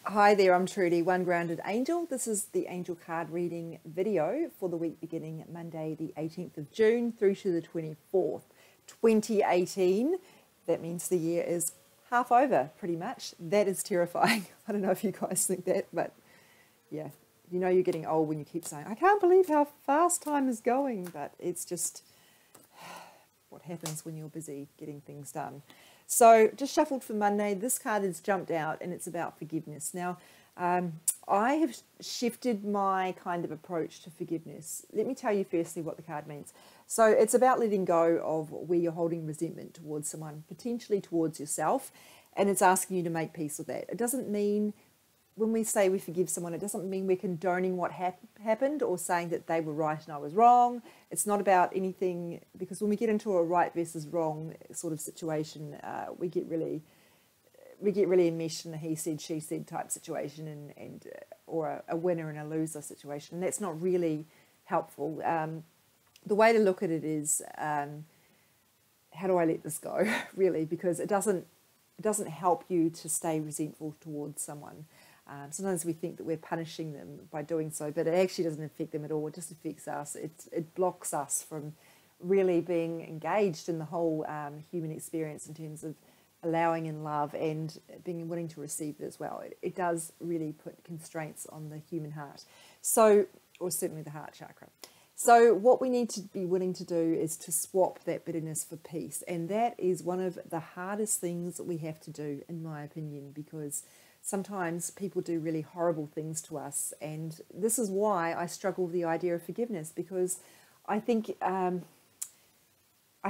Hi there, I'm Trudy, One Grounded Angel. This is the angel card reading video for the week beginning Monday the 18th of June through to the 24th, 2018. That means the year is half over, pretty much. That is terrifying. I don't know if you guys think that, but yeah, you know you're getting old when you keep saying, I can't believe how fast time is going, but it's just what happens when you're busy getting things done. So just shuffled for Monday. This card has jumped out and it's about forgiveness. Now, I have shifted my kind of approach to forgiveness. Let me tell you firstly what the card means. So it's about letting go of where you're holding resentment towards someone, potentially towards yourself, and it's asking you to make peace with that. It doesn't mean, when we say we forgive someone, it doesn't mean we're condoning what happened or saying that they were right and I was wrong. It's not about anything, because when we get into a right versus wrong sort of situation, we get really enmeshed in a he said, she said type situation, or a winner and a loser situation. And that's not really helpful. The way to look at it is, how do I let this go, really? Because it doesn't help you to stay resentful towards someone. Sometimes we think that we're punishing them by doing so, but it actually doesn't affect them at all. It just affects us. It blocks us from really being engaged in the whole human experience in terms of allowing in love and being willing to receive it as well. It does really put constraints on the human heart, or certainly the heart chakra. So what we need to be willing to do is to swap that bitterness for peace, and that is one of the hardest things that we have to do, in my opinion, because sometimes people do really horrible things to us, and this is why I struggle with the idea of forgiveness, because I think I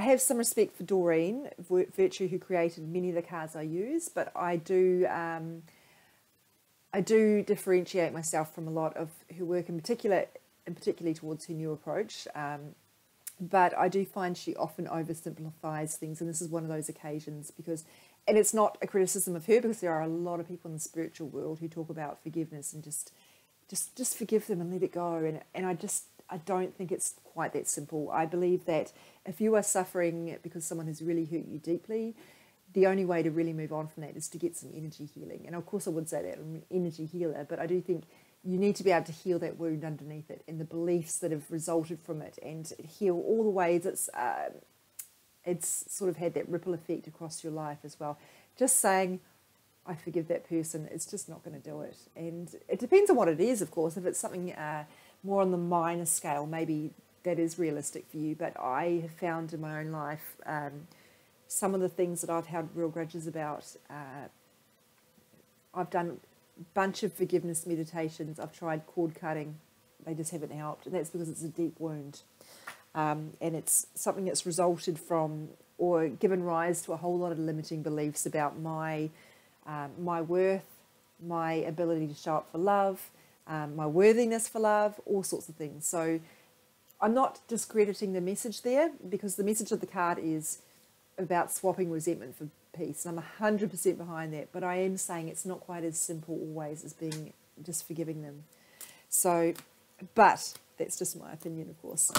have some respect for Doreen Virtue, who created many of the cards I use, but I do differentiate myself from a lot of her work, in particularly towards her new approach. But I do find she often oversimplifies things, and this is one of those occasions, and it's not a criticism of her, because there are a lot of people in the spiritual world who talk about forgiveness and just forgive them and let it go. And I don't think it's quite that simple. I believe that if you are suffering because someone has really hurt you deeply, the only way to really move on from that is to get some energy healing. And of course I would say that I'm an energy healer, but I do think you need to be able to heal that wound underneath it and the beliefs that have resulted from it, and heal all the ways it's sort of had that ripple effect across your life as well. Just saying, I forgive that person, it's just not going to do it. And it depends on what it is, of course. If it's something more on the minor scale, maybe that is realistic for you. But I have found in my own life, some of the things that I've held real grudges about, I've done a bunch of forgiveness meditations. I've tried cord cutting. They just haven't helped. And that's because it's a deep wound. And it's something that's resulted from or given rise to a whole lot of limiting beliefs about my worth, my ability to show up for love, my worthiness for love, all sorts of things. So I'm not discrediting the message there, because the message of the card is about swapping resentment for peace. And I'm 100% behind that, but I am saying it's not quite as simple always as being just forgiving them. So, but that's just my opinion, of course.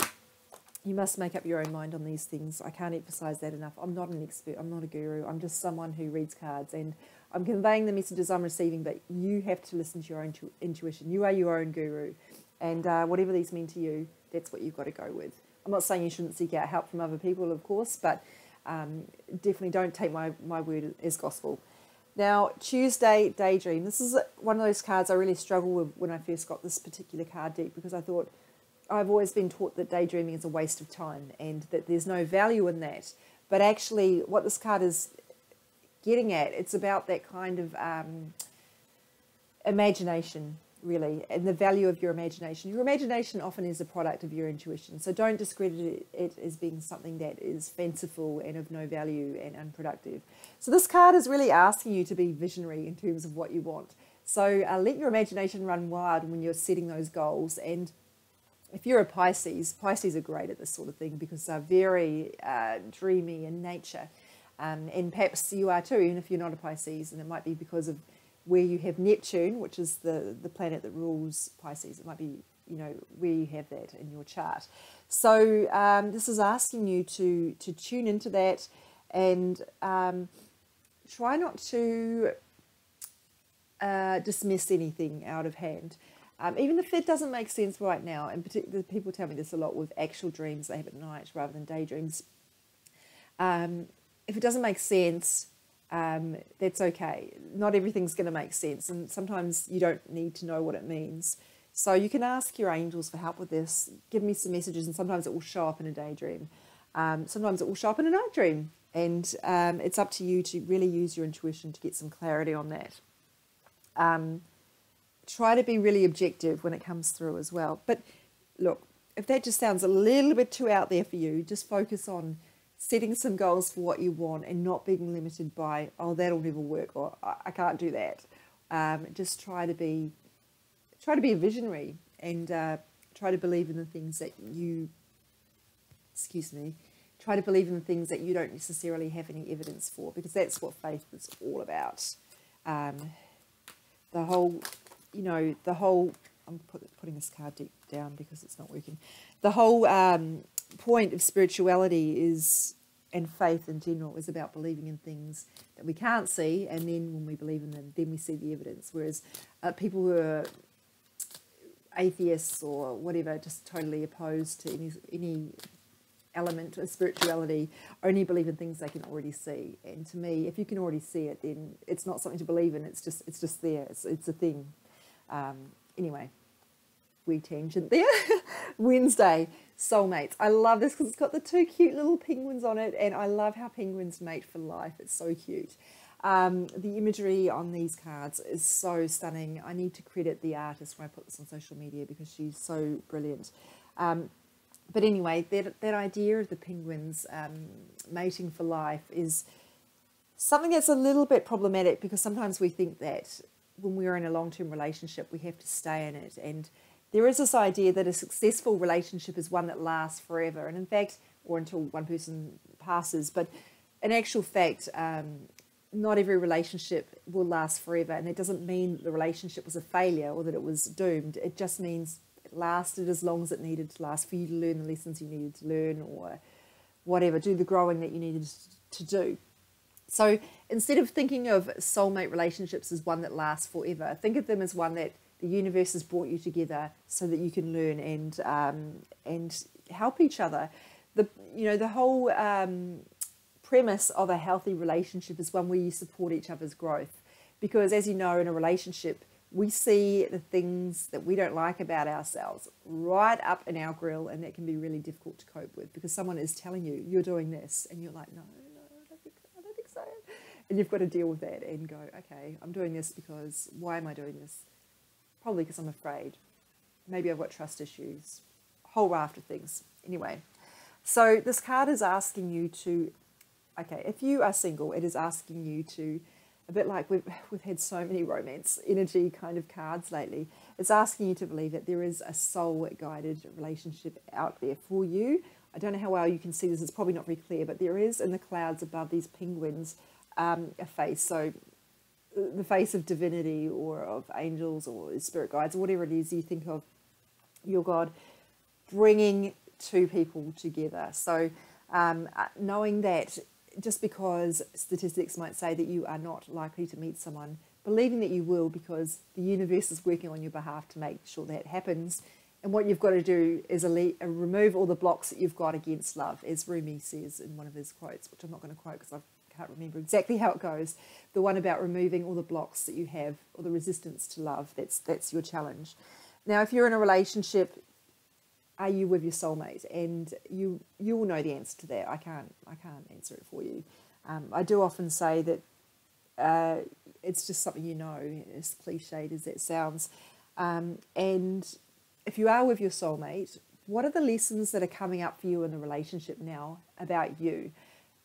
You must make up your own mind on these things. I can't emphasize that enough. I'm not an expert. I'm not a guru. I'm just someone who reads cards, and I'm conveying the messages I'm receiving, but you have to listen to your own intuition. You are your own guru, and whatever these mean to you, that's what you've got to go with. I'm not saying you shouldn't seek out help from other people, of course, but definitely don't take my word as gospel. Now, Tuesday, Daydream. This is one of those cards I really struggled with when I first got this particular card deck, because I thought, I've always been taught that daydreaming is a waste of time and that there's no value in that. But actually, what this card is getting at, it's about that kind of imagination, really, and the value of your imagination. Your imagination often is a product of your intuition, so don't discredit it as being something that is fanciful and of no value and unproductive. So this card is really asking you to be visionary in terms of what you want. So let your imagination run wild when you're setting those goals. And if you're a Pisces are great at this sort of thing, because they're very dreamy in nature. And perhaps you are too, even if you're not a Pisces, and it might be because of where you have Neptune, which is the planet that rules Pisces. It might be, where you have that in your chart. So this is asking you to tune into that and try not to dismiss anything out of hand. Even if it doesn't make sense right now, and particularly people tell me this a lot with actual dreams they have at night rather than daydreams. If it doesn't make sense, that's okay. Not everything's going to make sense, and sometimes you don't need to know what it means. So you can ask your angels for help with this. Give me some messages, and sometimes it will show up in a daydream. Sometimes it will show up in a night dream, and it's up to you to really use your intuition to get some clarity on that. Try to be really objective when it comes through as well. But look, if that just sounds a little bit too out there for you, just focus on setting some goals for what you want and not being limited by, oh, that'll never work, or I can't do that. Just try to be a visionary, and try to believe in the things that you, try to believe in the things that you don't necessarily have any evidence for, because that's what faith is all about. I'm putting this card deep down because it's not working. The whole point of spirituality and faith in general is about believing in things that we can't see, and then when we believe in them, then we see the evidence. Whereas people who are atheists or whatever, just totally opposed to any element of spirituality, only believe in things they can already see. And to me, if you can already see it, then it's not something to believe in. It's just there. It's a thing. Anyway, we tangent there. Wednesday, soulmates. I love this because it's got the two cute little penguins on it, and I love how penguins mate for life. It's so cute. The imagery on these cards is so stunning. I need to credit the artist when I put this on social media because she's so brilliant. But anyway, that idea of the penguins mating for life is something that's a little bit problematic, because sometimes we think that when we're in a long-term relationship, we have to stay in it. And there is this idea that a successful relationship is one that lasts forever. And in fact, or until one person passes. But in actual fact, not every relationship will last forever. And it doesn't mean the relationship was a failure or that it was doomed. It just means it lasted as long as it needed to last for you to learn the lessons you needed to learn, or whatever, do the growing that you needed to do. So instead of thinking of soulmate relationships as one that lasts forever, think of them as one that the universe has brought you together so that you can learn and help each other. The whole premise of a healthy relationship is one where you support each other's growth, because as you know, in a relationship, we see the things that we don't like about ourselves right up in our grill, and that can be really difficult to cope with, because someone is telling you you're doing this and you're like, no, I don't think so. And you've got to deal with that and go, okay, I'm doing this because, why am I doing this? Probably because I'm afraid. Maybe I've got trust issues, a whole raft of things. Anyway, so this card is asking you to, okay, if you are single, it is asking you to, a bit like we've had so many romance energy kind of cards lately, it's asking you to believe that there is a soul-guided relationship out there for you. I don't know how well you can see this, it's probably not very clear, but there is in the clouds above these penguins a face. So the face of divinity or of angels or spirit guides or whatever it is you think of your God, bringing two people together. So knowing that just because statistics might say that you are not likely to meet someone, believing that you will, because the universe is working on your behalf to make sure that happens. And what you've got to do is remove all the blocks that you've got against love, as Rumi says in one of his quotes, which I'm not going to quote because I can't remember exactly how it goes. The one about removing all the blocks that you have, or the resistance to love, that's your challenge. Now, if you're in a relationship, are you with your soulmate? And you will know the answer to that. I can't answer it for you. I do often say that it's just something you know, as cliched as that sounds. And if you are with your soulmate, what are the lessons that are coming up for you in the relationship now about you?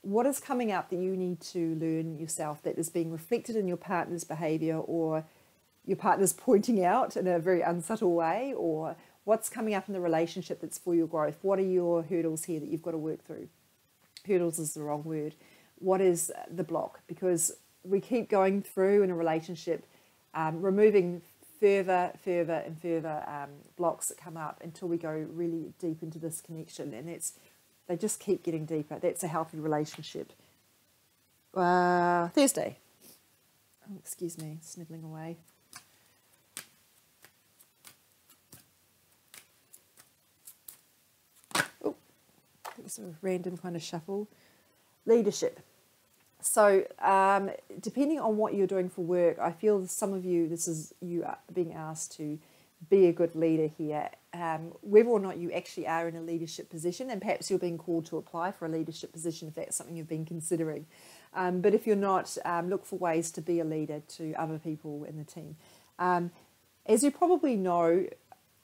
What is coming up that you need to learn yourself that is being reflected in your partner's behaviour, or your partner's pointing out in a very unsubtle way, or what's coming up in the relationship that's for your growth? What are your hurdles here that you've got to work through? Hurdles is the wrong word. What is the block? Because we keep going through in a relationship, removing further and further blocks that come up until we go really deep into this connection. And they just keep getting deeper. That's a healthy relationship. Thursday. Oh, excuse me, snivelling away. Oh, sort of random kind of shuffle. Leadership. So depending on what you're doing for work, I feel some of you, this is you are being asked to be a good leader here, whether or not you actually are in a leadership position, and perhaps you're being called to apply for a leadership position if that's something you've been considering. But if you're not, look for ways to be a leader to other people in the team. As you probably know,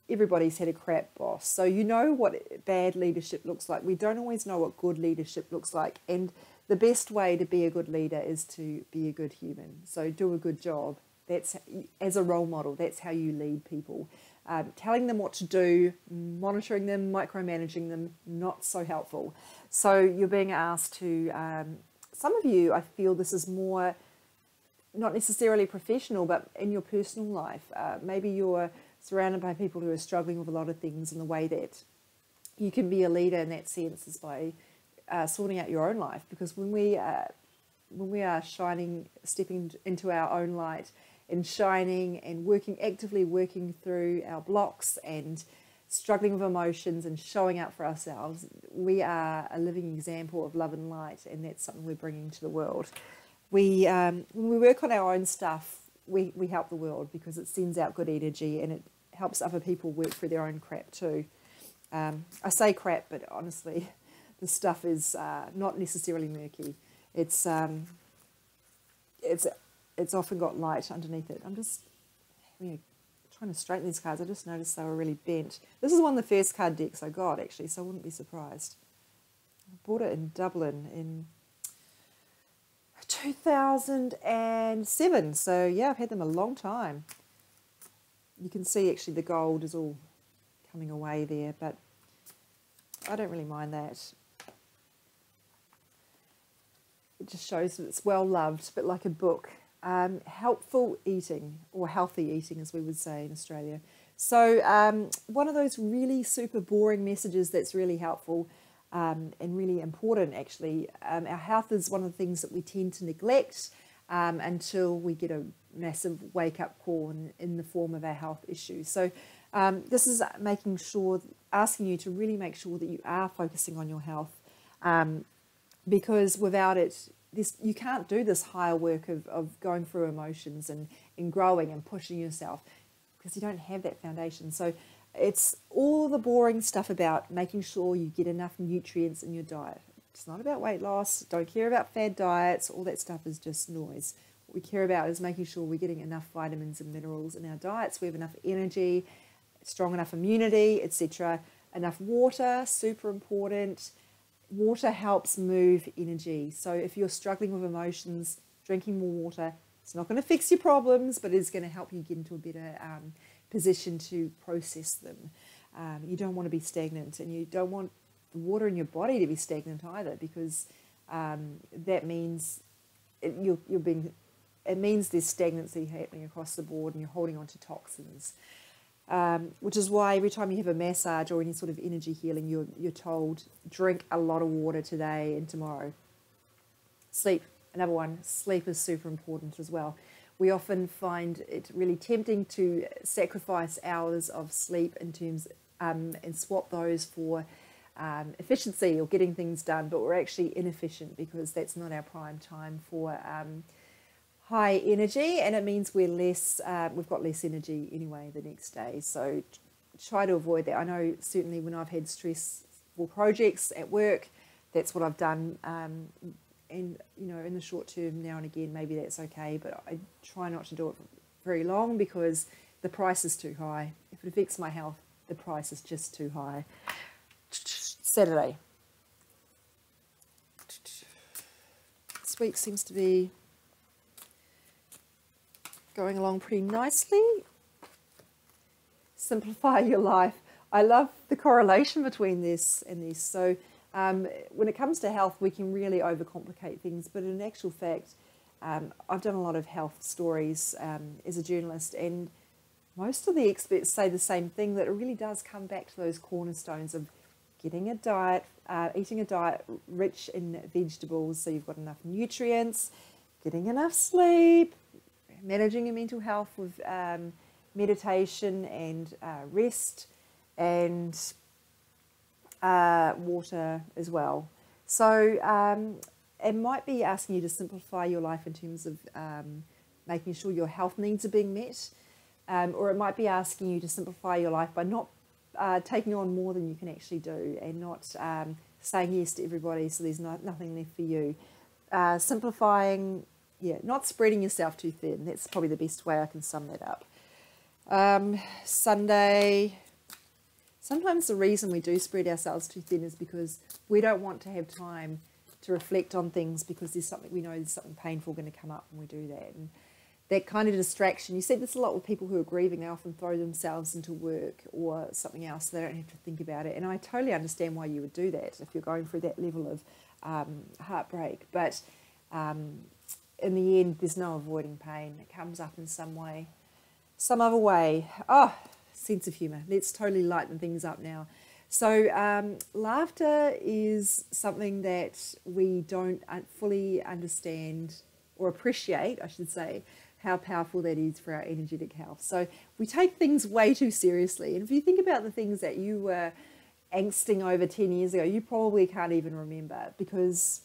everybody's had a crap boss, so you know what bad leadership looks like. We don't always know what good leadership looks like, and the best way to be a good leader is to be a good human. So do a good job. That's as a role model. That's how you lead people. Telling them what to do, monitoring them, micromanaging them, not so helpful. So you're being asked to. Some of you, I feel this is more, not necessarily professional, but in your personal life. Maybe you're surrounded by people who are struggling with a lot of things, and the way that you can be a leader in that sense is by sorting out your own life. Because when we are shining, stepping into our own light and shining and actively working through our blocks and struggling with emotions and showing up for ourselves, we are a living example of love and light, and that's something we're bringing to the world. When we work on our own stuff, we help the world because it sends out good energy and it helps other people work through their own crap too. I say crap, but honestly, the stuff is not necessarily murky. It's often got light underneath it. I'm just trying to straighten these cards. I just noticed they were really bent. This is one of the first card decks I got, actually, so I wouldn't be surprised. I bought it in Dublin in 2007. So, yeah, I've had them a long time. You can see, actually, the gold is all coming away there, but I don't really mind that. It just shows that it's well loved, but like a book. Helpful eating, or healthy eating as we would say in Australia. So one of those really super boring messages that's really helpful and really important actually. Our health is one of the things that we tend to neglect until we get a massive wake-up call in the form of our health issues. So this is asking you to really make sure that you are focusing on your health, because without it, you can't do this higher work of going through emotions and growing and pushing yourself, because you don't have that foundation. So it's all the boring stuff about making sure you get enough nutrients in your diet. It's not about weight loss. Don't care about fad diets. All that stuff is just noise. What we care about is making sure we're getting enough vitamins and minerals in our diets. We have enough energy, strong enough immunity, etc. Enough water, super important. Water helps move energy. So if you're struggling with emotions, drinking more water, it's not going to fix your problems, but it's going to help you get into a better position to process them. You don't want to be stagnant, and you don't want the water in your body to be stagnant either, because that means it means there's stagnancy happening across the board, and you're holding on to toxins. Which is why every time you have a massage or any sort of energy healing, you're told, drink a lot of water today and tomorrow. Sleep, another one. Sleep is super important as well. We often find it really tempting to sacrifice hours of sleep in terms and swap those for efficiency or getting things done, but we're actually inefficient because that's not our prime time for high energy, and it means we've got less energy anyway the next day. So try to avoid that. I know certainly when I've had stressful projects at work, that's what I've done. And in the short term, now and again, maybe that's okay, but I try not to do it very long because the price is too high. If it affects my health, the price is just too high. Saturday. This week seems to be going along pretty nicely. Simplify your life. I love the correlation between this and this. So when it comes to health, we can really overcomplicate things, but in actual fact, I've done a lot of health stories as a journalist, and most of the experts say the same thing, that it really does come back to those cornerstones of getting a diet, eating a diet rich in vegetables so you've got enough nutrients, getting enough sleep, managing your mental health with meditation and rest and water as well. So it might be asking you to simplify your life in terms of making sure your health needs are being met, or it might be asking you to simplify your life by not taking on more than you can actually do, and not saying yes to everybody so there's nothing left for you. Simplifying, not spreading yourself too thin. That's probably the best way I can sum that up. Sunday, sometimes the reason we do spread ourselves too thin is because we don't want to have time to reflect on things, because we know there's something painful going to come up when we do that. And that kind of distraction, you see this a lot with people who are grieving. They often throw themselves into work or something else so they don't have to think about it. And I totally understand why you would do that if you're going through that level of heartbreak. But in the end, there's no avoiding pain. It comes up in some way, some other way. Oh, sense of humour. Let's totally lighten things up now. So laughter is something that we don't fully understand or appreciate, I should say, how powerful that is for our energetic health. So we take things way too seriously. And if you think about the things that you were angsting over 10 years ago, you probably can't even remember because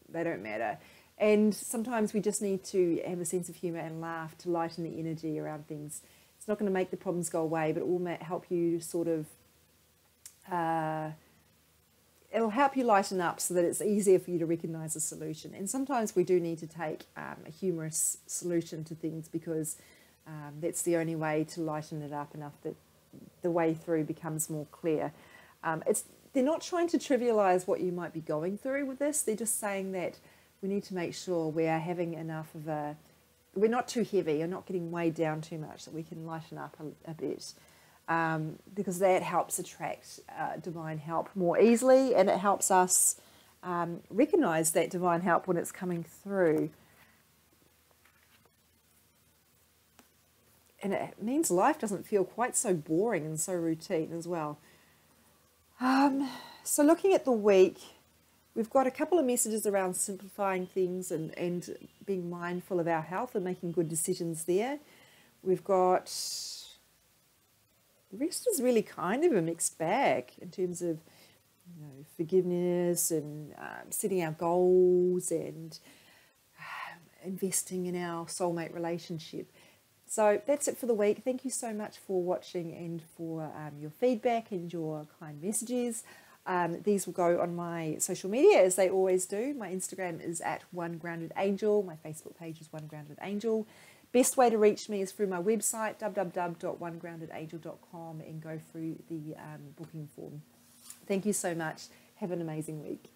they don't matter. And sometimes we just need to have a sense of humour and laugh to lighten the energy around things. It's not going to make the problems go away, but it will help you sort of, it'll help you lighten up so that it's easier for you to recognise a solution. And sometimes we do need to take a humorous solution to things, because that's the only way to lighten it up enough that the way through becomes more clear. They're not trying to trivialise what you might be going through with this. They're just saying that we need to make sure we are having enough of we're not too heavy or not getting weighed down too much, that we can lighten up a bit. Because that helps attract divine help more easily, and it helps us recognise that divine help when it's coming through. And it means life doesn't feel quite so boring and so routine as well. So looking at the week, we've got a couple of messages around simplifying things and being mindful of our health and making good decisions there. We've got... the rest is really kind of a mixed bag in terms of forgiveness and setting our goals and investing in our soulmate relationship. So that's it for the week. Thank you so much for watching and for your feedback and your kind messages. These will go on my social media as they always do. My Instagram is at OneGroundedAngel. My Facebook page is OneGroundedAngel. Best way to reach me is through my website, www.onegroundedangel.com, and go through the booking form. Thank you so much. Have an amazing week.